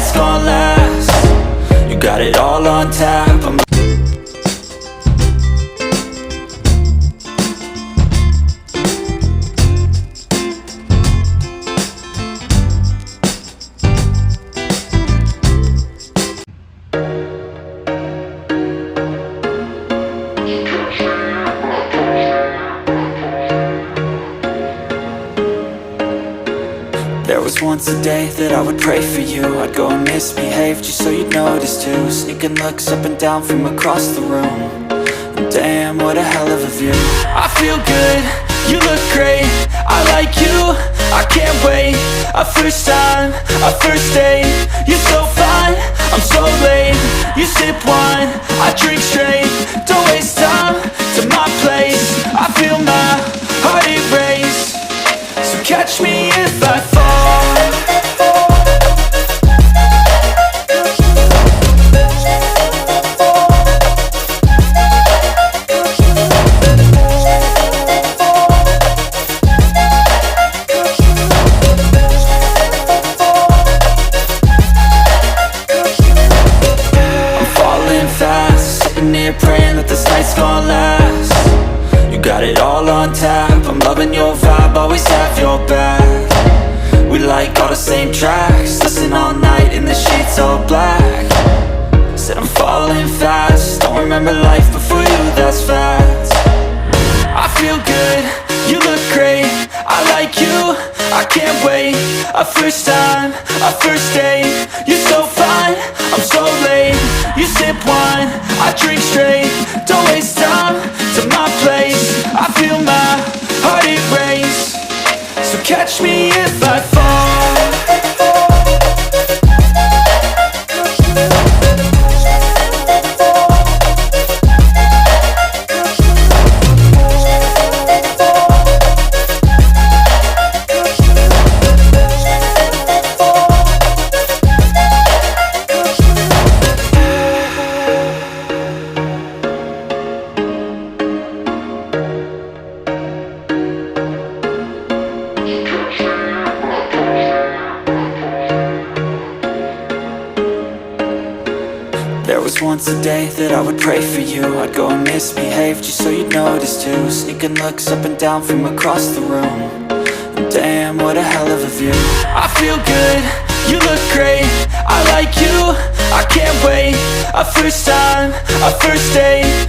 night's gonna last. You got it all on tap. There was once a day that I would pray for you. I'd go and misbehave just so you'd notice too. Sneaking looks up and down from across the room. And damn, what a hell of a view. I feel good, you look great, I like you, I can't wait. A first time, a first date. You're so fine, I'm so late. You sip wine, I drink straight. Don't waste time to my place. I feel my heart erase. So catch me if I fall. I'm falling fast, sitting here praying that this night's gonna last. You got it all on tap. I'm loving your vibe, always have your back. We like all the same tracks, listen all night in the sheets all black. Said I'm falling fast, don't remember life before you, that's fact. I feel good, you look great, I like you, I can't wait. A first time, a first date. You're so fine, I'm so late. You sip wine, I drink straight. Don't waste time to my place. I feel my heart erase. So catch me if I fall. There was once a day that I would pray for you. I'd go and misbehave just so you'd notice too. Sneaking looks up and down from across the room. And damn, what a hell of a view. I feel good, you look great, I like you, I can't wait. A first time, a first date.